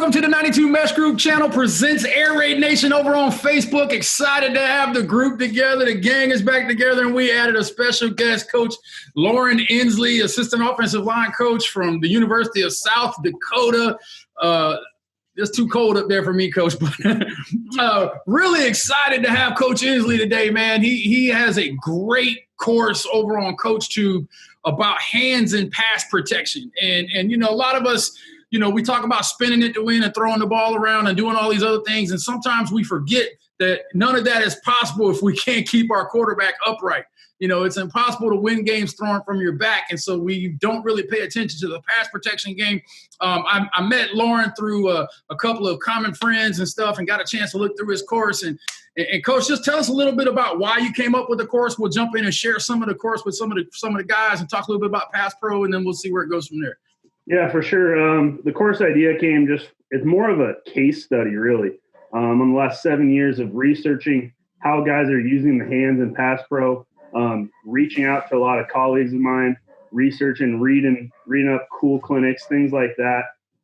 Welcome to the 92 Meshgroup channel presents Air Raid Nation over on Facebook. Excited to have the group together. The gang is back together, and we added a special guest, Coach Loren Endsley, assistant offensive line coach from the University of South Dakota. It's too cold up there for me, Coach, but really excited to have Coach Endsley today, man. He has a great course over on CoachTube about hands and pass protection. And you know, a lot of us, you know, we talk about spinning it to win and throwing the ball around and doing all these other things. And sometimes we forget that none of that is possible if we can't keep our quarterback upright. You know, it's impossible to win games throwing from your back. And so we don't really pay attention to the pass protection game. I met Loren through a couple of common friends and stuff and got a chance to look through his course. And Coach, just tell us a little bit about why you came up with the course. We'll jump in and share some of the course with some of the guys and talk a little bit about Pass Pro, and then we'll see where it goes from there. Yeah, for sure. The course idea came it's more of a case study, really. On the last 7 years of researching how guys are using the hands in Pass Pro, reaching out to a lot of colleagues of mine, researching, reading up cool clinics, things like that.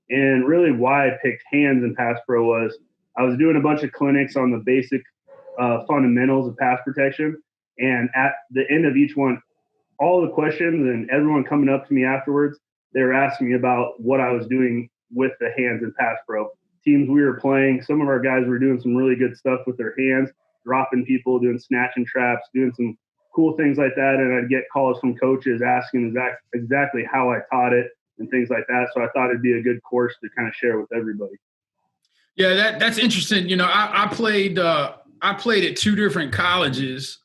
And really why I picked hands in Pass Pro was I was doing a bunch of clinics on the basic fundamentals of pass protection. And at the end of each one, all the questions and everyone coming up to me afterwards, they were asking me about what I was doing with the hands in Pass Pro. Teams we were playing, some of our guys were doing some really good stuff with their hands, dropping people, doing snatch and traps, doing some cool things like that. And I'd get calls from coaches asking exactly how I taught it and things like that. So I thought it'd be a good course to kind of share with everybody. Yeah, that's interesting. You know, I played at two different colleges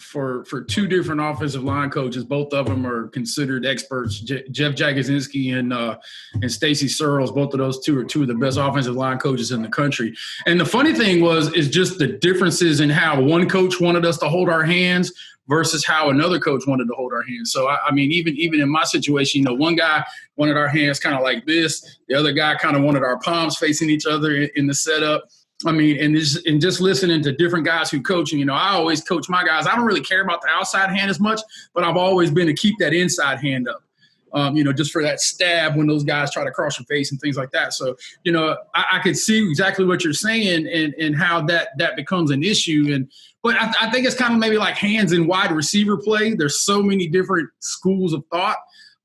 for two different offensive line coaches. Both of them are considered experts. Jeff Jagodzinski and Stacy Searles. Both of those two are two of the best offensive line coaches in the country. And the funny thing is just the differences in how one coach wanted us to hold our hands versus how another coach wanted to hold our hands. So, I mean, even in my situation, you know, one guy wanted our hands kind of like this. The other guy kind of wanted our palms facing each other in the setup. I mean, and just listening to different guys who coach, and, you know, I always coach my guys. I don't really care about the outside hand as much, but I've always been to keep that inside hand up, you know, just for that stab when those guys try to cross your face and things like that. So, you know, I could see exactly what you're saying and how that becomes an issue. But I think it's kind of maybe like hands in wide receiver play. There's so many different schools of thought.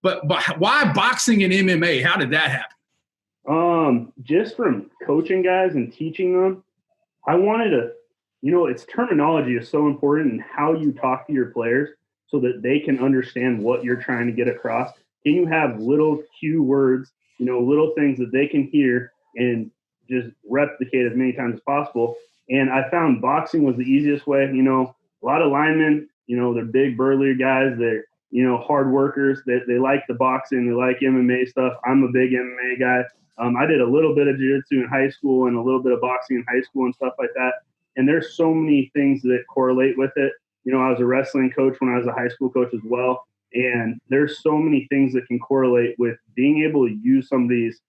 But why boxing and MMA? How did that happen? Just from coaching guys and teaching them, I wanted to, you know, it's terminology is so important and how you talk to your players so that they can understand what you're trying to get across. Can you have little cue words, you know, little things that they can hear and just replicate as many times as possible? And I found boxing was the easiest way. You know, a lot of linemen, you know, they're big, burly guys. They're, you know, hard workers. They like the boxing. They like MMA stuff. I'm a big MMA guy. I did a little bit of jiu-jitsu in high school and a little bit of boxing in high school and stuff like that. And there's so many things that correlate with it. You know, I was a wrestling coach when I was a high school coach as well. And there's so many things that can correlate with being able to use somebody's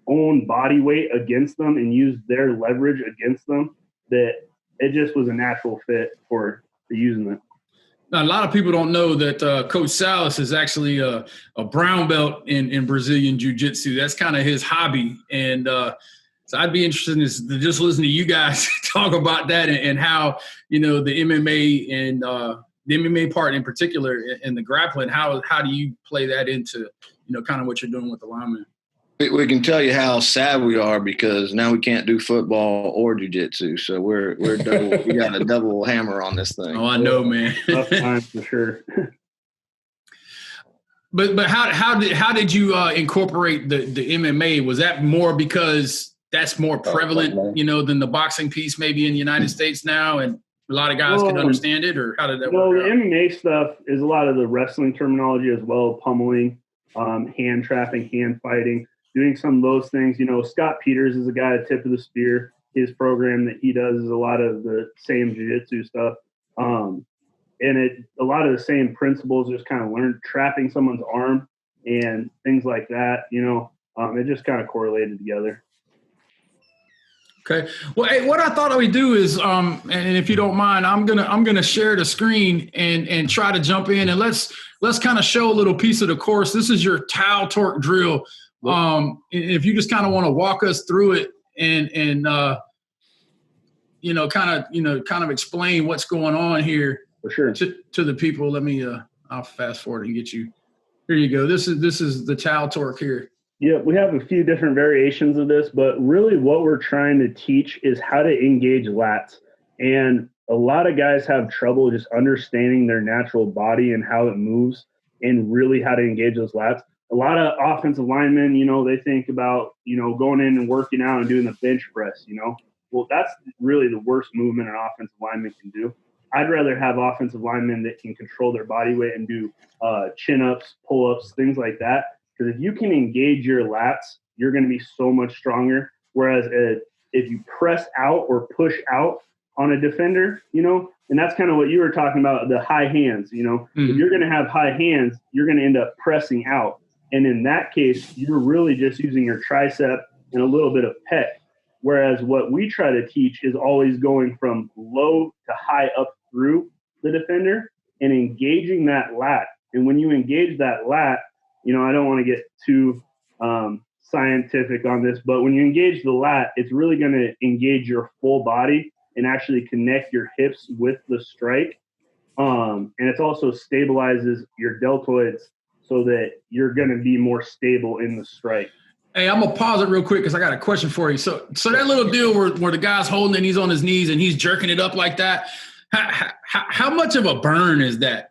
own body weight against them and use their leverage against them, that it just was a natural fit for using it. Now, a lot of people don't know that Coach Salas is actually a brown belt in Brazilian Jiu-Jitsu. That's kind of his hobby. And so I'd be interested in just listening to you guys talk about that and how, you know, the MMA and the MMA part in particular and the grappling, how do you play that into, you know, kind of what you're doing with the linemen? We can tell you how sad we are because now we can't do football or jiu-jitsu. So we're double, we got a double hammer on this thing. Oh, I know, man. Tough times for sure. But how did you incorporate the MMA? Was that more because that's more prevalent, you know, than the boxing piece maybe in the United States now, and a lot of guys can understand it, or how did that work out? The MMA stuff is a lot of the wrestling terminology as well, pummeling, hand trapping, hand fighting. Doing some of those things. You know, Scott Peters is a guy at Tip of the Spear. His program that he does is a lot of the same jiu-jitsu stuff. And a lot of the same principles, just kind of learned trapping someone's arm and things like that. You know, it just kind of correlated together. Okay. Well, hey, what I thought I would do is, and if you don't mind, I'm gonna share the screen and try to jump in and let's kind of show a little piece of the course. This is your towel torque drill. If you just kind of want to walk us through it and kind of explain what's going on here for sure to the people. Let me I'll fast forward and get you. Here you go. This is the towel torque here. Yeah, we have a few different variations of this, but really what we're trying to teach is how to engage lats. And a lot of guys have trouble just understanding their natural body and how it moves and really how to engage those lats. A lot of offensive linemen, they think about, going in and working out and doing the bench press, Well, that's really the worst movement an offensive lineman can do. I'd rather have offensive linemen that can control their body weight and do chin-ups, pull-ups, things like that. Because if you can engage your lats, you're going to be so much stronger. Whereas if you press out or push out on a defender, and that's kind of what you were talking about, the high hands, Mm-hmm. If you're going to have high hands, you're going to end up pressing out. And in that case, you're really just using your tricep and a little bit of pec. Whereas what we try to teach is always going from low to high up through the defender and engaging that lat. And when you engage that lat, I don't want to get too scientific on this, but when you engage the lat, it's really going to engage your full body and actually connect your hips with the strike. And it also stabilizes your deltoids so that you're going to be more stable in the strike. Hey, I'm gonna pause it real quick because I got a question for you. So that little deal where the guy's holding it and he's on his knees and he's jerking it up like that, how much of a burn is that?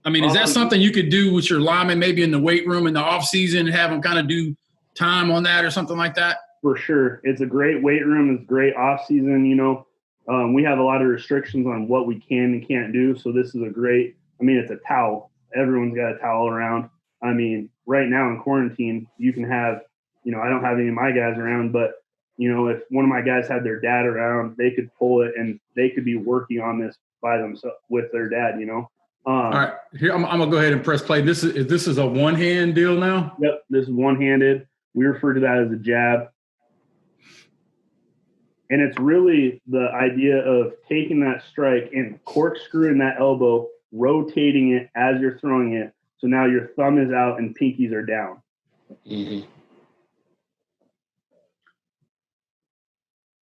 I mean, is that something you could do with your lineman, maybe in the weight room in the off season, and have them kind of do time on that or something like that? For sure, it's a great weight room. It's great off season. We have a lot of restrictions on what we can and can't do. So this is a great. I mean, it's a towel. Everyone's got a towel around. I mean, right now in quarantine, you can have. I don't have any of my guys around, but, if one of my guys had their dad around, they could pull it and they could be working on this by themselves with their dad, All right, here, I'm going to go ahead and press play. This is a one-hand deal now? Yep, this is one-handed. We refer to that as a jab. And it's really the idea of taking that strike and corkscrewing that elbow, rotating it as you're throwing it. So now your thumb is out and pinkies are down. Mm-hmm.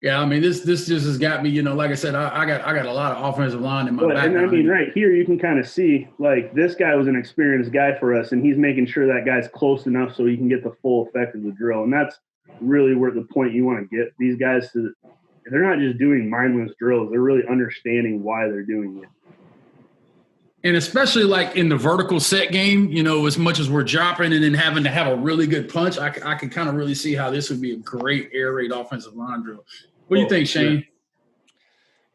Yeah, I mean, this just has got me, like I said, I got a lot of offensive line in my back. And I mean, right here, you can kind of see, like, this guy was an experienced guy for us, and he's making sure that guy's close enough so he can get the full effect of the drill. And that's really where the point you want to get these guys to. They're not just doing mindless drills. They're really understanding why they're doing it. And especially like in the vertical set game, as much as we're dropping and then having to have a really good punch, I can kind of really see how this would be a great air raid offensive line drill. What do you think, Shane?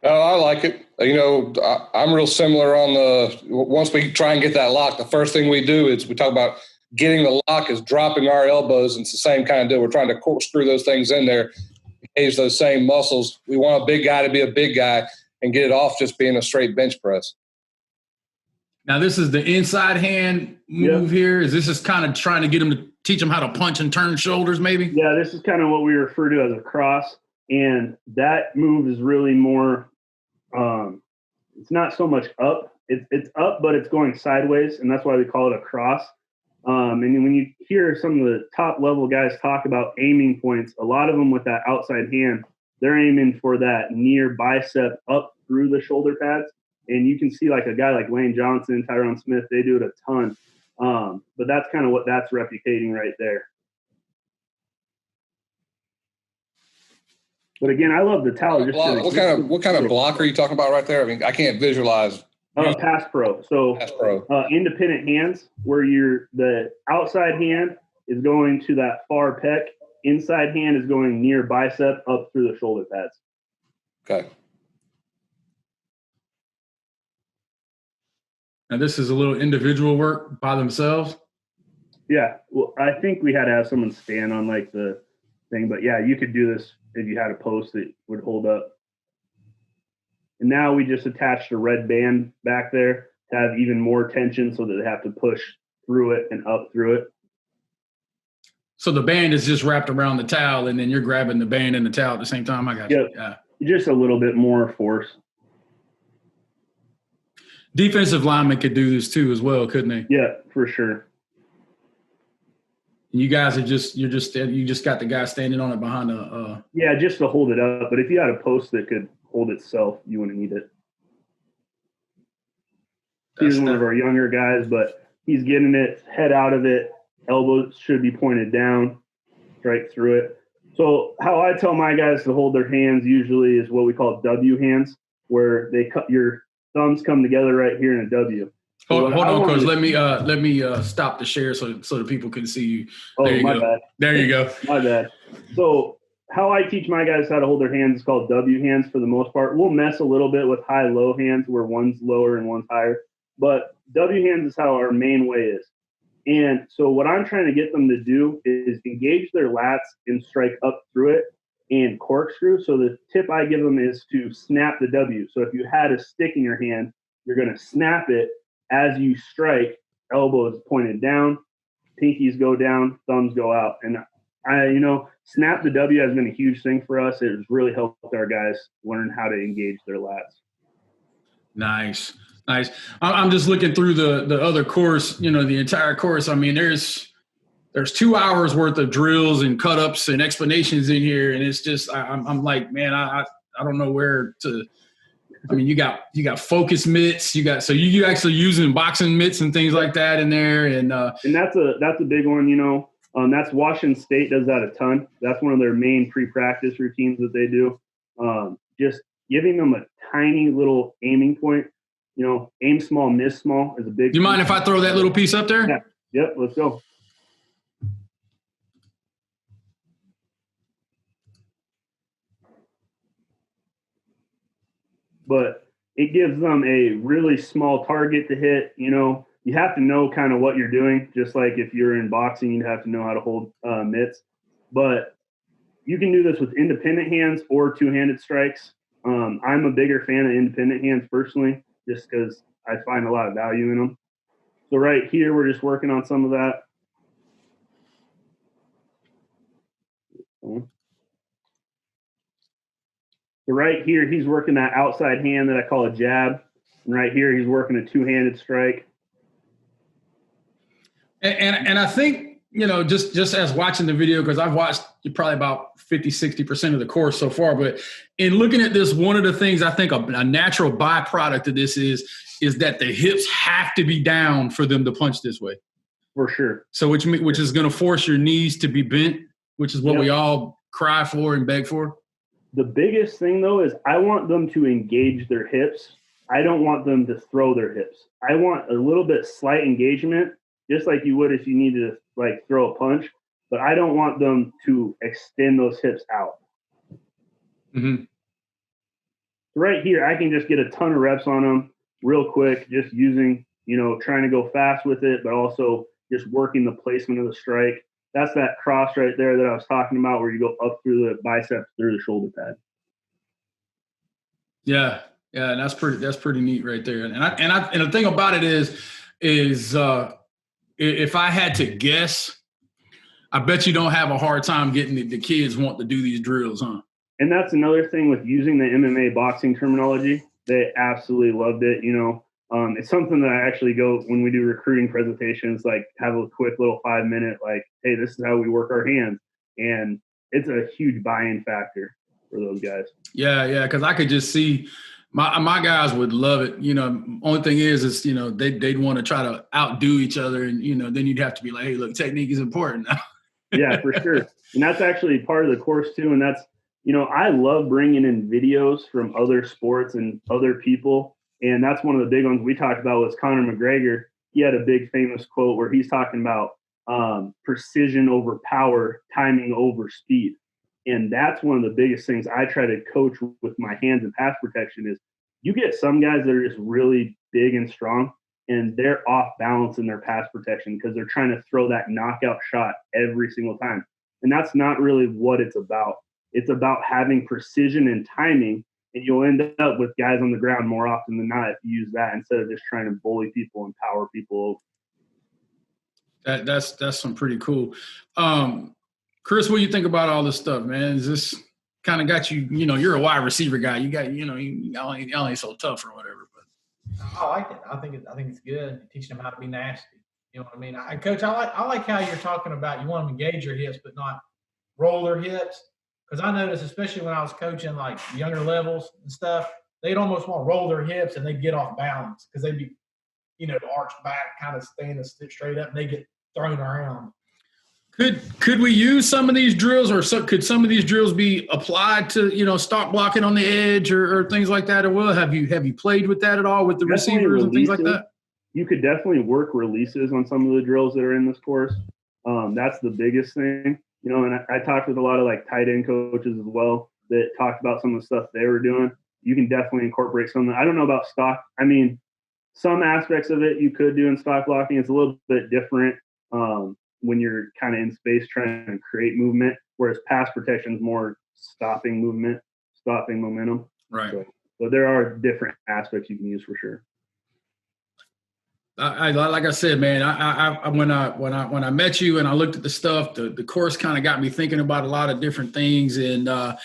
I like it. I'm real similar on once we try and get that lock, the first thing we do is we talk about getting the lock is dropping our elbows. And it's the same kind of deal. We're trying to corkscrew those things in there, engage those same muscles. We want a big guy to be a big guy and get it off just being a straight bench press. Now, this is the inside hand move here. Is this just kind of trying to get them to teach them how to punch and turn shoulders maybe? Yeah, this is kind of what we refer to as a cross. And that move is really more it's not so much up. It's up, but it's going sideways, and that's why we call it a cross. And when you hear some of the top-level guys talk about aiming points, a lot of them with that outside hand, they're aiming for that near bicep up through the shoulder pads. And you can see like a guy like Lane Johnson, Tyron Smith, they do it a ton. But that's kind of what that's replicating right there. But again, I love the towel. What kind of block are you talking about right there? I mean, I can't visualize. Pass pro. So pass pro. Independent hands, where the outside hand is going to that far pec, inside hand is going near bicep up through the shoulder pads. Okay. Now this is a little individual work by themselves. Yeah, well, I think we had to have someone stand on like the thing, but yeah, you could do this if you had a post that would hold up. And now we just attached a red band back there to have even more tension so that they have to push through it and up through it. So the band is just wrapped around the towel, and then you're grabbing the band and the towel at the same time. I got you. Yeah. Just a little bit more force. Defensive linemen could do this too as well, couldn't they? Yeah, for sure. You guys are you just got the guy standing on it behind the. Yeah, just to hold it up. But if you had a post that could hold itself, you wouldn't need it. He's one of our younger guys, but he's getting it, head out of it, elbows should be pointed down, strike through it. So how I tell my guys to hold their hands usually is what we call W hands, where they cut your thumbs come together right here in a W. So hold on, Coach. Let me stop the share so the people can see you. There you go. Bad. There you go. My bad. So how I teach my guys how to hold their hands is called W hands for the most part. We'll mess a little bit with high-low hands where one's lower and one's higher. But W hands is how our main way is. And so what I'm trying to get them to do is engage their lats and strike up through it and corkscrew. So the tip I give them is to snap the W. So if you had a stick in your hand, you're going to snap it as you strike, elbows pointed down, pinkies go down, thumbs go out. And snap the W has been a huge thing for us. It has really helped our guys learn how to engage their lats. Nice. I'm just looking through the other course, the entire course. I mean, there's 2 hours worth of drills and cut-ups and explanations in here. And it's just, I'm like, man, I don't know where to, I mean, you got focus mitts, so you actually using boxing mitts and things like that in there. And that's a big one, that's Washington State does that a ton. That's one of their main pre-practice routines that they do. Just giving them a tiny little aiming point. Aim small, miss small is a big. Do you mind if I throw that little piece up there? Yeah. Yep. Let's go. But it gives them a really small target to hit. You have to know kind of what you're doing. Just like if you're in boxing, you'd have to know how to hold mitts. But you can do this with independent hands or two-handed strikes. I'm a bigger fan of independent hands personally, just because I find a lot of value in them. So right here, we're just working on some of that. So right here, he's working that outside hand that I call a jab. And right here, he's working a two-handed strike. And I think, just as watching the video, because I've watched probably about 50-60% of the course so far, but in looking at this, one of the things I think a natural byproduct of this is that the hips have to be down for them to punch this way. For sure. So which is going to force your knees to be bent, which is what we all cry for and beg for. The biggest thing, though, is I want them to engage their hips. I don't want them to throw their hips. I want a little bit slight engagement, just like you would if you needed to throw a punch, but I don't want them to extend those hips out. Mm-hmm. Right here, I can just get a ton of reps on them real quick, just using, trying to go fast with it, but also just working the placement of the strike. That's that cross right there that I was talking about where you go up through the biceps, through the shoulder pad. Yeah, and that's pretty neat right there. And the thing about it is if I had to guess, I bet you don't have a hard time getting the kids want to do these drills, huh? And that's another thing with using the MMA boxing terminology. They absolutely loved it. It's something that I actually go when we do recruiting presentations, have a quick little 5-minute, hey, this is how we work our hands. And it's a huge buy-in factor for those guys. Yeah, because I could just see my guys would love it. Only thing is they'd want to try to outdo each other, and then you'd have to be like, hey, look, technique is important now. Yeah, for sure. And that's actually part of the course too. And that's, I love bringing in videos from other sports and other people. And that's one of the big ones we talked about was Conor McGregor. He had a big famous quote where he's talking about precision over power, timing over speed. And that's one of the biggest things I try to coach with my hands and pass protection is you get some guys that are just really big and strong and they're off balance in their pass protection because they're trying to throw that knockout shot every single time. And that's not really what it's about. It's about having precision and timing, and you'll end up with guys on the ground more often than not if you use that instead of just trying to bully people and power people over. That's some pretty cool. Chris, what do you think about all this stuff, man? Is this kind of got you, you're a wide receiver guy. You got, y'all ain't so tough or whatever. But I like it. I think it's good. Teaching them how to be nasty. You know what I mean? Coach, I like how you're talking about you want them to engage your hips, but not roll their hips. Because I noticed, especially when I was coaching like younger levels and stuff, they'd almost want to roll their hips and they'd get off balance because they'd be, arched back, kind of standing straight up, and they get thrown around. Could we use some of these drills, or could some of these drills be applied to stop blocking on the edge or things like that? Or have you played with that at all with the receivers and things like that? You could definitely work releases on some of the drills that are in this course. That's the biggest thing, And I talked with a lot of like tight end coaches as well that talked about some of the stuff they were doing. You can definitely incorporate some of that. I don't know about stock. I mean, some aspects of it you could do in stock blocking. It's a little bit different when you're kind of in space trying to create movement, whereas pass protection is more stopping movement, stopping momentum. Right. So there are different aspects you can use for sure. Like I said, man, when I met you and I looked at the stuff, the course kind of got me thinking about a lot of different things. And, I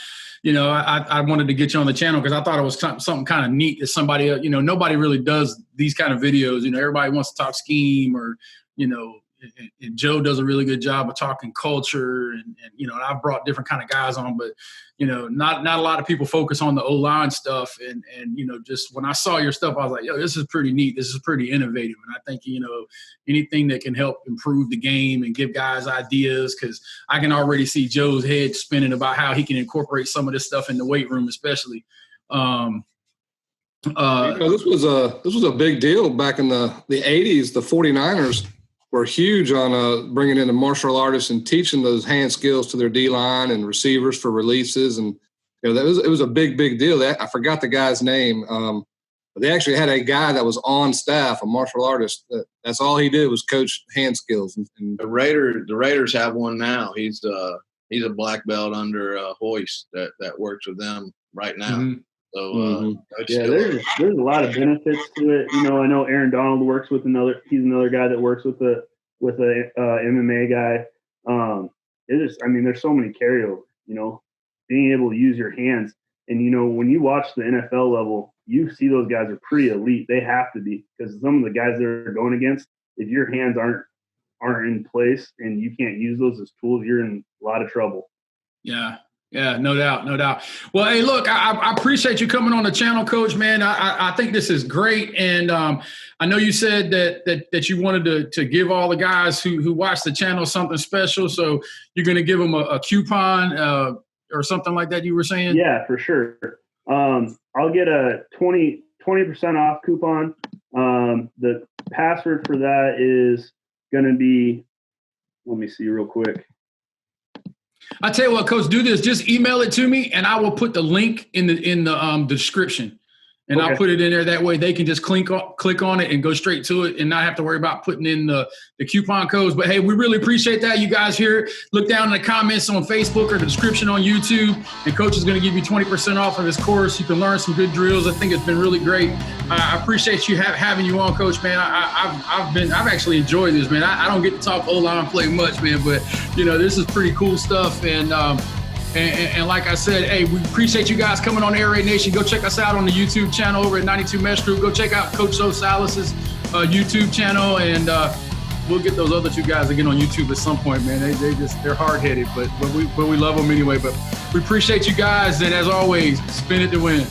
wanted to get you on the channel because I thought it was something kind of neat that somebody, nobody really does these kind of videos. Everybody wants to talk scheme or, and Joe does a really good job of talking culture and I've brought different kind of guys on, but, not a lot of people focus on the O-line stuff. And, just when I saw your stuff, I was like, yo, this is pretty neat. This is pretty innovative. And I think, anything that can help improve the game and give guys ideas, because I can already see Joe's head spinning about how he can incorporate some of this stuff in the weight room, especially. This was a big deal back in the 80s. The 49ers were huge on bringing in the martial artists and teaching those hand skills to their D-line and receivers for releases. And it was a big deal. I forgot the guy's name, but they actually had a guy that was on staff, a martial artist. That's all he did was coach hand skills. And the Raiders have one now. He's a black belt under Hoist that works with them right now. Mm-hmm. So there's a lot of benefits to it. I know Aaron Donald works with he's another guy that works with a MMA guy. There's so many carryover, being able to use your hands. And, when you watch the NFL level, you see those guys are pretty elite. They have to be, because some of the guys they're going against, if your hands aren't in place and you can't use those as tools, you're in a lot of trouble. Yeah, no doubt. Well, hey, look, I appreciate you coming on the channel, Coach, man. I think this is great. And I know you said that you wanted to give all the guys who watch the channel something special. So you're going to give them a coupon or something like that, you were saying? Yeah, for sure. I'll get a 20% off coupon. The password for that is going to be, let me see real quick. I tell you what, Coach, do this. Just email it to me, and I will put the link in the description. And okay. I'll put it in there. That way they can just click on it and go straight to it and not have to worry about putting in the coupon codes. But, hey, we really appreciate that. You guys here, look down in the comments on Facebook or the description on YouTube. And Coach is going to give you 20% off of his course. You can learn some good drills. I think it's been really great. I appreciate you having you on, Coach, man. I've actually enjoyed this, man. I don't get to talk O-line play much, man. But, this is pretty cool stuff. And like I said, hey, we appreciate you guys coming on Air Raid Nation. Go check us out on the YouTube channel over at 92 Meshgroup. Go check out Coach Salas's YouTube channel, and we'll get those other two guys again on YouTube at some point, man. They're hard-headed, but we love them anyway. But we appreciate you guys, and as always, spin it to win.